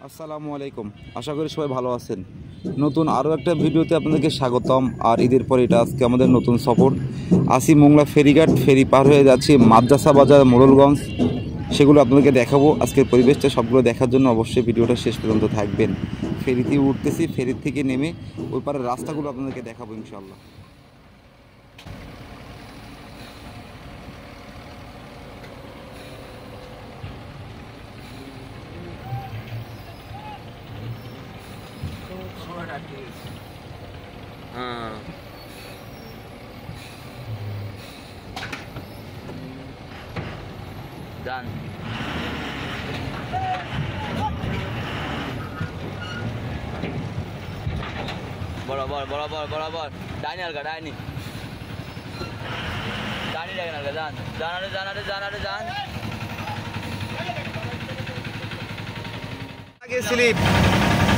আসসালামু আলাইকুম, আশা করি সবাই ভালো আছেন। নতুন আরও একটা ভিডিওতে আপনাদেরকে স্বাগতম। আর ঈদের পর এটা আজকে আমাদের নতুন সফর। আসি মোংলা ফেরিঘাট, ফেরি পার হয়ে যাচ্ছি মাদ্রাসা বাজার, মোড়লগঞ্জ। সেগুলো আপনাদেরকে দেখাবো। আজকের পরিবেশটা সবগুলো দেখার জন্য অবশ্যই ভিডিওটা শেষ পর্যন্ত থাকবেন। ফেরিতে উঠতেছি, ফেরির থেকে নেমে ওই পারের রাস্তাগুলো আপনাদেরকে দেখাবো ইনশাল্লাহ। Done. बराबर डाइनी हल्का डाइनी डाइनी हल्का जान আগে স্লিপ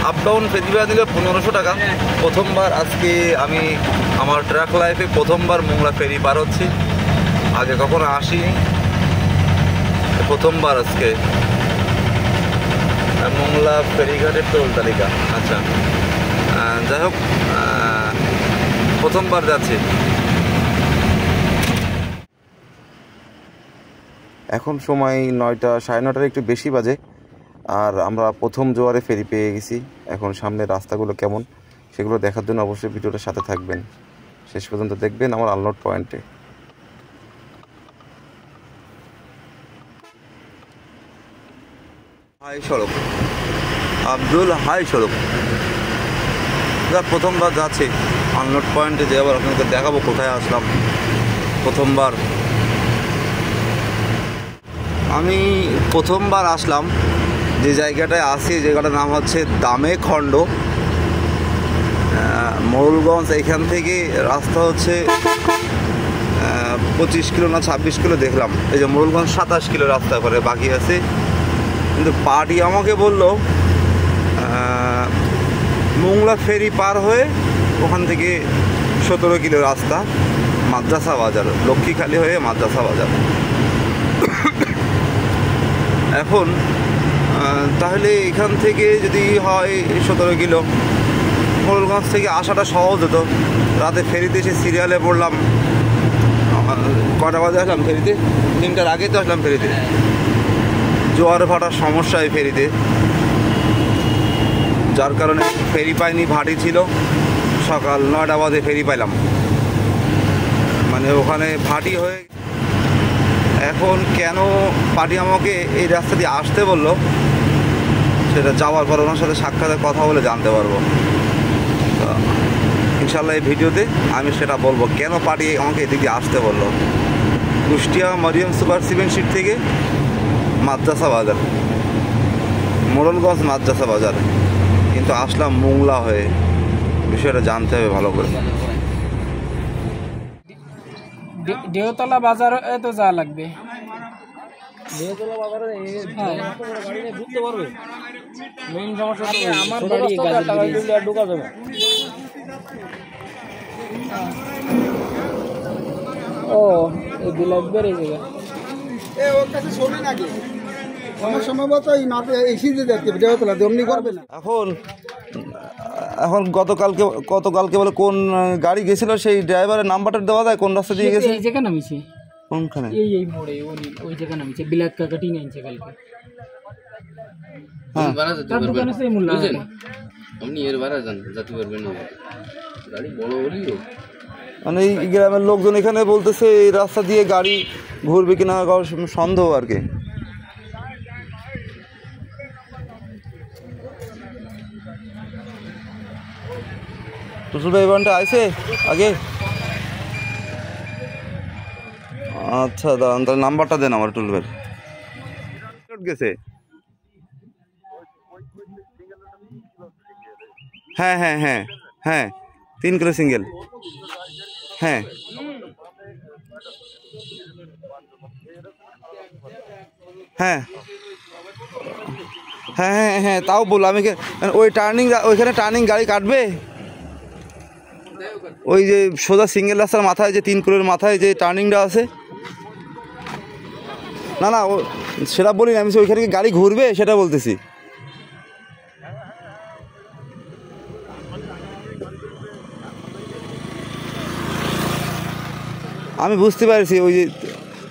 আপ ডাউন ফেরি ভাড়া দিল 1500 টাকা। প্রথমবার আজকে আমি আমার ট্রাক লাইফে প্রথমবার মোংলা ফেরি পার হচ্ছি। আগে কখনো আসিনি, প্রথমবার আজকে মোংলা ফেরিঘাটের টোল তালিকা। আচ্ছা, যাই হোক, প্রথমবার যাচ্ছি। এখন সময় 9টা, 9:30 একটু বেশি বাজে। আর আমরা প্রথম জোয়ারে ফেরি পেয়ে গেছি। এখন সামনে রাস্তাগুলো কেমন সেগুলো দেখার জন্য অবশ্যই ভিডিওটার সাথে থাকবেন, শেষ পর্যন্ত দেখবেন আমার আনলোড পয়েন্টে। হাই সড়ক, আব্দুল হাই সড়ক, যা প্রথমবার যাচ্ছি আনলোড পয়েন্টে। যে আবার আপনাকে দেখাবো কোথায় আসলাম প্রথমবার। আমি প্রথমবার আসলাম যে জায়গাটায় আসি, জায়গাটার নাম হচ্ছে দামে খণ্ড, মোড়লগঞ্জ। এইখান থেকে রাস্তা হচ্ছে 25 কিলো না 26 কিলো দেখলাম। এই যে মোড়লগঞ্জ 27 কিলো রাস্তা করে বাকি আছে। কিন্তু পার্টি আমাকে বললো মোংলা ফেরি পার হয়ে ওখান থেকে 17 কিলো রাস্তা মাদ্রাসা বাজার, লক্ষ্মীখালি হয়ে মাদ্রাসা বাজার। এখন তাহলে এখান থেকে যদি হয় 17 কিলো, মোড়লগঞ্জ থেকে আসাটা সহজ হতো। রাতে ফেরিতে এসে সিরিয়ালে পড়লাম। কটা বাজে আসলাম ফেরিতে? 3টার আগে তো আসলাম ফেরিতে। জোয়ার ভাটার সমস্যা এই ফেরিতে, যার কারণে ফেরি পাইনি, ভাটি ছিল। সকাল 9টা বাজে ফেরি পাইলাম, মানে ওখানে ভাটি হয়ে। এখন কেন পার্টি আমাকে এই রাস্তা দিয়ে আসতে বললো সেটা যাওয়ার পর ওনার সাথে সাক্ষাতের কথা বলে জানতে পারবো। ইনশাল্লাহ এই ভিডিওতে আমি সেটা বলবো কেন পার্টি আমাকে এদিক দিয়ে আসতে বললো। Kushtia Mariam super cement sheet থেকে মাদ্রাসা বাজার, মোড়লগঞ্জ মাদ্রাসা বাজার, কিন্তু আসলাম মোংলা হয়ে। বিষয়টা জানতে হবে ভালো করে। দেওতলা বাজার তো যা লাগবে। দেওতলা বাজারে গাড়ি নিয়ে ঢুকতে পারবে? মেইন সমস্যা আমার বাড়ি ঢোকা যাবে। ও এই বিলাক বেড়ে যাবে। ওর কাছে শোনে নাকি আমার সম্ভবত এই মাঠে এসি যে দেখতে দেওতলা দমনি করবে না। এখন গতকালকে বলে কোন গাড়ি গেছিল সেই ড্রাইভারের নাম্বারটা দেওয়া যায়? কোন রাস্তা দিয়ে গেছে? এই জায়গা নামিছে কোনখানে? এই মোড়ে ওই জায়গা নামিছে। বিলাক কাকাটি নাইছে কালকে। হ্যাঁ, তার দোকানে সেই মূল্য আপনি এর বারা যান যেতে পারবেন না, গাড়ি বড় হলিও। মানে এই গ্রামের লোকজন এখানে বলতেছে এই রাস্তা দিয়ে গাড়ি ঘুরবে কিনা সন্দেহ আর কি। টুসুল ভাই ইভেন্টটা আইছে আগে? আচ্ছা দাঁড়ান, তাহলে নাম্বারটা দেন আমার টুল ভাই। গেছে? হ্যাঁ হ্যাঁ হ্যাঁ হ্যাঁ, 3 কিলো সিঙ্গেল। হ্যাঁ হ্যাঁ হ্যাঁ হ্যাঁ হ্যাঁ, তাও বললো আমি ওই ওইখানে টার্নিং গাড়ি কাটবে। ওই যে সোজা সিঙ্গেল রাস্তার মাথায় যে 3 কিলোর মাথায় যে টার্নিংটা আছে, না না সেটা বলি না, আমি ওইখানে গাড়ি ঘুরবে সেটা বলতেছি। আমি বুঝতে পারছি ওই যে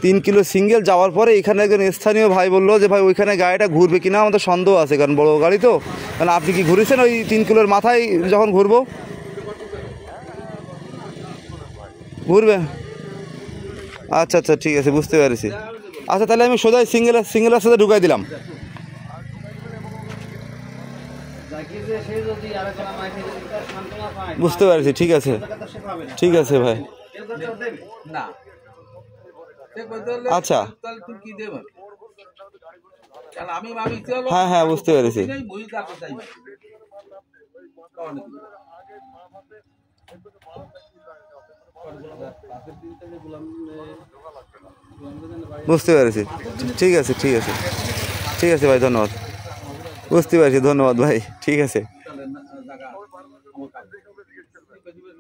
3 কিলো সিঙ্গেল যাওয়ার পরে এখানে একজন স্থানীয় ভাই বললো যে ভাই ওইখানে গাড়িটা ঘুরবে কিনা, আমাদের সন্দেহ আছে কারণ বড় গাড়ি তো। কারণ আপনি কি ঘুরেছেন ওই 3 কিলোর মাথায় যখন ঘুরবো? ঘুরবে? আচ্ছা আচ্ছা ঠিক আছে, বুঝতে পেরেছি। আচ্ছা তাহলে আমি সোজাই সিঙ্গেলের সাথে ঢুকাই দিলাম। বুঝতে পারছি, ঠিক আছে ঠিক আছে ভাই। আচ্ছা হ্যাঁ হ্যাঁ বুঝতে পেরেছি। বুঝতে পেরেছি, ঠিক আছে ঠিক আছে ঠিক আছে ভাই, ধন্যবাদ। বুঝতে পেরেছি, ধন্যবাদ ভাই, ঠিক আছে।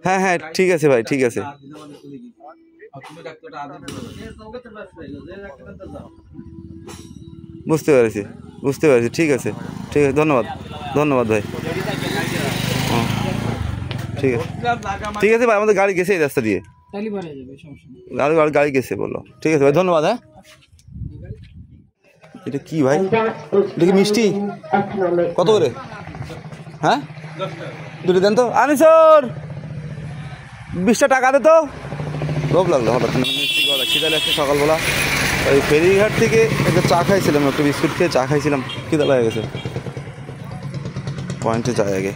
হ্যাঁ হ্যাঁ ঠিক আছে ভাই, ঠিক আছে। বুঝতে পেরেছি বুঝতে পেরেছি, ঠিক আছে ঠিক আছে, ধন্যবাদ ধন্যবাদ ভাই। ঠিক আছে ঠিক আছে ভাই, আমাদের গাড়ি গেছে এই রাস্তা দিয়ে, তাহলে ভরা যাবে, সমস্যা নেই। গাড়ি গেছে বললো। ঠিক আছে ভাই, ধন্যবাদ। হ্যাঁ এটা কি ভাই, এটা কি মিষ্টি? কত করে? হ্যাঁ দুটো দেন তো। আনিসর 20টা টাকা দে তো। লোভ লাগলো হঠাৎ মিষ্টি খাওয়া, খিদা লাগছে সকালবেলা। ওই ফেরিঘাট থেকে একটা চা খাইছিলাম, একটু বিস্কুট খেয়ে চা খাইছিলাম, খিদা লেগে গেছে। পয়েন্টে যাই আগে।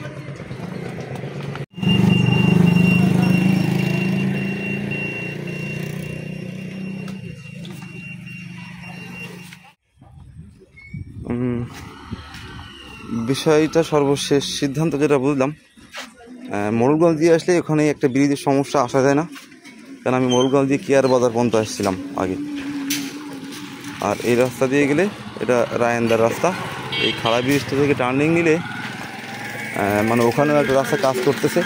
বিষয়টা সর্বশেষ সিদ্ধান্ত যেটা বুঝলাম, মোড়লগঞ্জ দিয়ে আসলে ওখানে একটা ব্রিজের সমস্যা আসা যায় না, কারণ আমি মোড়লগঞ্জ দিয়ে কেয়ার বাজার পর্যন্ত আসছিলাম আগে। আর এই রাস্তা দিয়ে গেলে এটা রায়েন্দার রাস্তা, এই খাড়া ব্রিজটা থেকে টার্নিং নিলে মানে ওখানেও একটা রাস্তা কাজ করতেছে,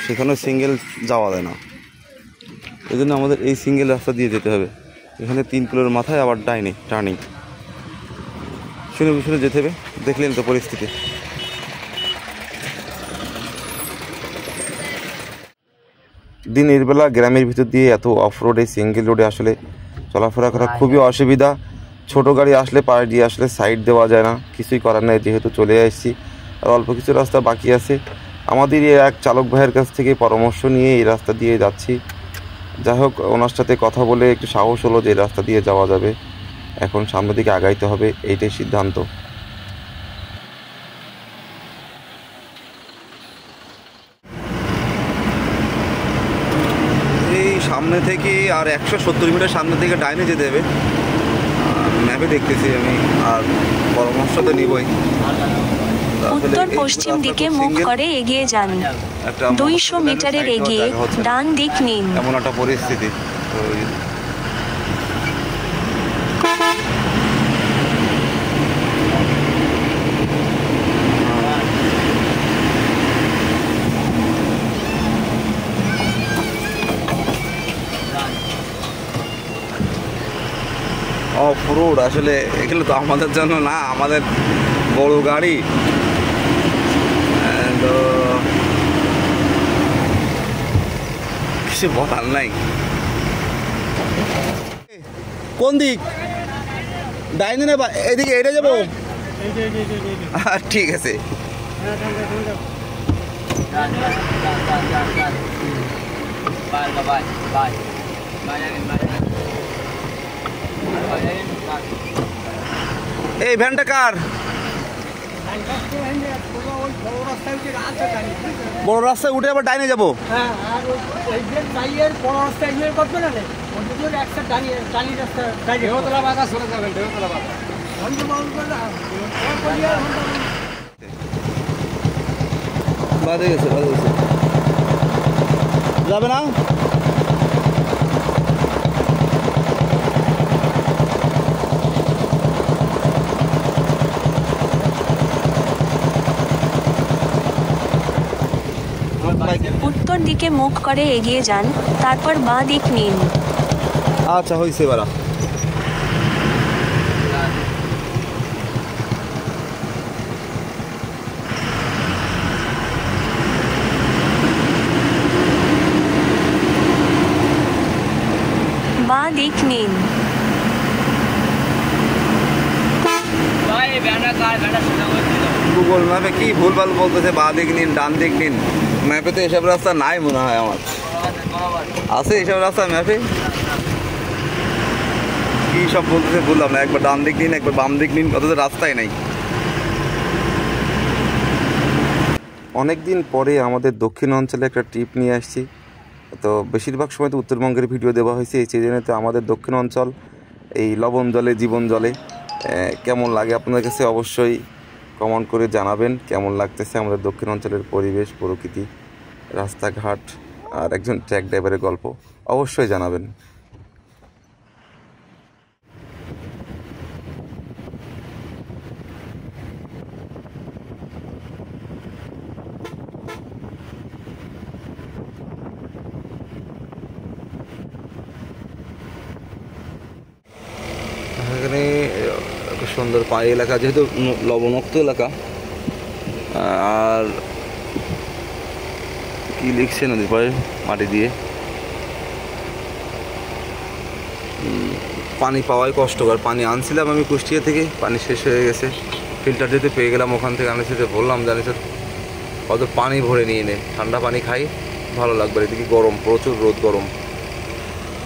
সেখানেও সিঙ্গেল যাওয়া যায় না। এই জন্য আমাদের এই সিঙ্গেল রাস্তা দিয়ে যেতে হবে। এখানে 3 কিলোর মাথায় আবার ডাইনে টার্নিং, শুনে শুনে যেতে হবে। দেখলেন তো পরিস্থিতি। দিনের বেলা গ্রামের ভিতর দিয়ে এত অফ রোডে সিঙ্গেল রোডে আসলে চলাফেরা করা খুবই অসুবিধা। ছোট গাড়ি আসলে পাড়ে দিয়ে আসলে সাইড দেওয়া যায় না, কিছুই করার নেই, যেহেতু চলে আসছি। আর অল্প কিছু রাস্তা বাকি আছে। আমাদের এক চালক ভাইয়ের কাছ থেকে পরামর্শ নিয়ে এই রাস্তা দিয়ে যাচ্ছি। যাই হোক, ওনার সাথে কথা বলে একটু সাহস হলো যে এই রাস্তা দিয়ে যাওয়া যাবে। এখন সামনের দিকে আগাইতে হবে, এইটাই সিদ্ধান্ত। এই সামনে থেকে আর 170 মিটার সামনে থেকে ডাইনে যেতে হবে, ম্যাপে দেখতেছি আমি, আর পরামর্শ তো নিবই। উত্তর পশ্চিম দিকে মুখ করে এগিয়ে যান, 200 মিটারের এগিয়ে ডান দিক নিন। এমন একটা পরিস্থিতি। অফ রোড আসলে এগুলো তো আমাদের জন্য না, আমাদের বড় গাড়ি তো কিছু বলার নাই। কোন দিক? ডাইনে না এদিকে? এটা যাবো? ঠিক আছে। এই ভ্যানটা কার? বড় রাস্তায় উঠে আবার ডাইনে যাবো? বাদে গেছে যাবে না? উত্তর দিকে মুখ করে এগিয়ে যান, তারপর বাঁ দিক নিন। আচ্ছা হয়েছে বারা। বাঁ দিক নিন। ভাই ব্যাটা কার ব্যাটা সেটা বলছিল গুগল ম্যাপে কি ভুলভাল বলতেছে, বাঁ দিক নিন ডান দিক নিন। ম্যাপে তো এসব রাস্তা নাই মনে হয় আমার। আছে এসব রাস্তা ম্যাপে? কি সব বলতেছে বললাম না, একবার ডান দিক নিন একবার বাম দিক নিন, অথচ রাস্তায় নাই। অনেক দিন পরে আমাদের দক্ষিণ অঞ্চলে একটা ট্রিপ নিয়ে আসছি। তো বেশিরভাগ সময় তো উত্তরবঙ্গের ভিডিও দেওয়া হয়েছে, এই সিজনে তো আমাদের দক্ষিণ অঞ্চল এই লবণ জলে জীবন জলে কেমন লাগে আপনাদের কাছে অবশ্যই কমেন্ট করে জানাবেন। কেমন লাগতেছে আমাদের দক্ষিণ অঞ্চলের পরিবেশ, প্রকৃতি, রাস্তাঘাট আর একজন ট্র্যাক ড্রাইভারের গল্প অবশ্যই জানাবেন। এখানে খুব সুন্দর পাহাড়ি এলাকা, যেহেতু লবণাক্ত এলাকা। আর কি লিখছে নদীর পাড়ে মাটি দিয়ে, পানি পাওয়াই কষ্টকর। পানি আনছিলাম আমি কুষ্টিয়া থেকে, পানি শেষ হয়ে গেছে। ফিল্টার যেতে পেয়ে গেলাম ওখান থেকে, আমি সেটা বললাম জানি স্যার অত পানি ভরে নিয়ে নে, ঠান্ডা পানি খাই ভালো লাগবে। এদিকে গরম, প্রচুর রোদ, গরম।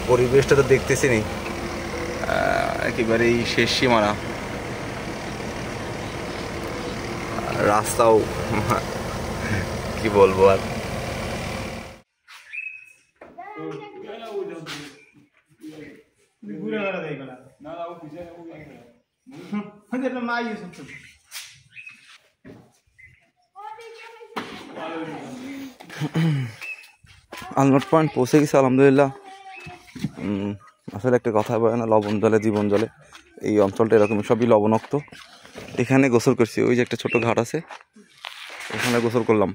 পরিবেশটা তো দেখতেছি নি, একেবারেই শেষ সীমানা। রাস্তাও কি বলবো আর। আলমট পয়েন্ট পৌঁছে গেছে আলহামদুলিল্লাহ। আসলে একটা কথা বলে না, লবণ জলে জীবন জলে। এই অঞ্চলটা এরকম, সবই লবণাক্ত। এখানে গোসল করছি, ওই যে একটা ছোট ঘাট আছে ওখানে গোসল করলাম।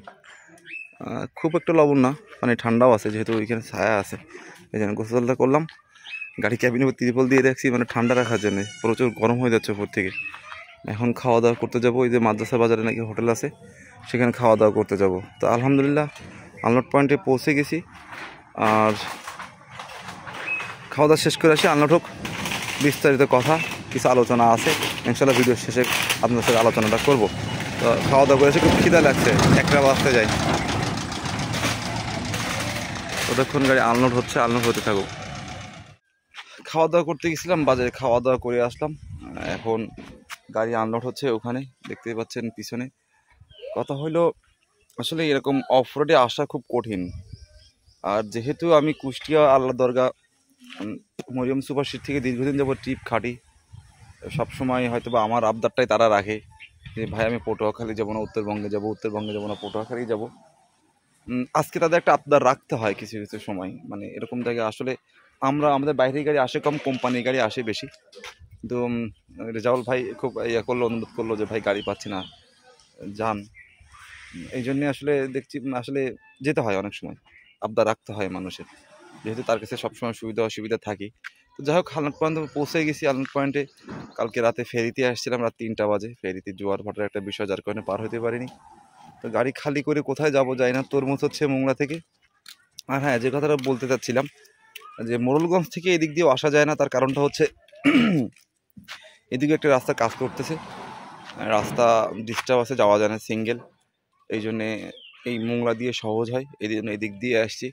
খুব একটা লবণ না, মানে ঠান্ডাও আছে যেহেতু ওইখানে ছায়া আছে, এই জন্য গোসলটা করলাম। গাড়ি ক্যাবিনে ত্রিপল দিয়ে রাখছি মানে ঠান্ডা রাখার জন্য, প্রচুর গরম হয়ে যাচ্ছে উপর থেকে। এখন খাওয়া দাওয়া করতে যাব, ওই যে মাদ্রাসা বাজারে নাকি হোটেল আছে সেখানে খাওয়া দাওয়া করতে যাব। তো আলহামদুলিল্লাহ আলনট পয়েন্টে পৌঁছে গেছি। আর খাওয়া দাওয়া শেষ করে আসি। আলনট হোক বিস্তারিত কথা কিছু আলোচনা আছে, ইনশাল্লাহ ভিডিও শেষে আপনাদের সাথে আলোচনাটা করব। তো খাওয়া দাওয়া করেছে, খুব খিদা লাগছে, একটা বাজতে যায়। ততক্ষণ গাড়ি আলনট হচ্ছে, আলনট হতে থাকুক। খাওয়া দাওয়া করতে গেছিলাম বাজারে, খাওয়া দাওয়া করে আসলাম। এখন গাড়ি আনলোড হচ্ছে, ওখানে দেখতেই পাচ্ছেন পিছনে। কথা হলো আসলে এরকম অফ রোডে আসা খুব কঠিন। আর যেহেতু আমি কুষ্টিয়া আল্লাহ দরগা মরিয়ম সুপার সিট থেকে দীর্ঘদিন যাবো ট্রিপ খাটি, সবসময় হয়তো বা আমার আবদারটাই তারা রাখে যে ভাই আমি পটুয়াখালী যাবো না, উত্তরবঙ্গে যাবো, উত্তরবঙ্গে যাবো না, পটুয়াখালী যাবো। আজকে তাদের একটা আবদার রাখতে হয় কিছু কিছু সময়, মানে এরকম জায়গায় আসলে আমাদের বাইরের গাড়ি আসে কম, কোম্পানির গাড়ি আসে বেশি। কিন্তু রেজাউল ভাই খুব অনুরোধ করলো যে ভাই গাড়ি পাচ্ছি না, যান। এই জন্যে আসলে দেখছি আসলে যেতে হয়, অনেক সময় আবদার রাখতে হয় মানুষের, যেহেতু তার কাছে সবসময় সুবিধা অসুবিধা থাকি। তো যাই হোক আলনট পয়েন্ট পৌঁছে গেছি। আলনট পয়েন্টে কালকে রাতে ফেরিতে আসছিলাম, রাত 3টা বাজে। ফেরিতে জোয়ার ভাটার একটা বিষয়, যার কারণে পার হতে পারিনি। তো গাড়ি খালি করে কোথায় যাব যাই না, তরমুজ হচ্ছে মোংলা থেকে। আর হ্যাঁ, যে কথাটা বলতে চাচ্ছিলাম যে মোড়লগঞ্জ থেকে এদিক দিয়েও আসা যায় না, তার কারণটা হচ্ছে এদিকে একটা রাস্তা কাজ করতেছে, রাস্তা ডিস্টার্ব আছে, যাওয়া যায় না সিঙ্গেল। এই জন্যে এই মোংলা দিয়ে সহজ হয়, এই জন্য এদিক দিয়ে আসছি।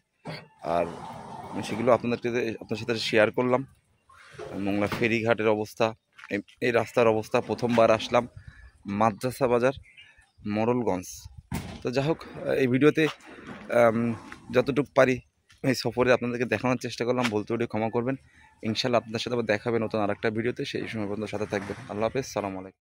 আর সেগুলো আপনার সাথে শেয়ার করলাম। মোংলা ফেরিঘাটের অবস্থা, এই রাস্তার অবস্থা। প্রথমবার আসলাম মাদ্রাসা বাজার মোড়লগঞ্জ। তো যাই হোক এই ভিডিওতে যতটুকু পারি এই সফরে আপনাদেরকে দেখানোর চেষ্টা করলাম, বলতে বলে ক্ষমা করবেন। ইনশাল্লাহ আপনাদের সাথে আবার দেখা হবে নতুন আরেকটা ভিডিওতে, সেই সময় পর্যন্ত সাথে থাকবেন। আল্লাহ হাফেজ, সালাম আলাইকুম।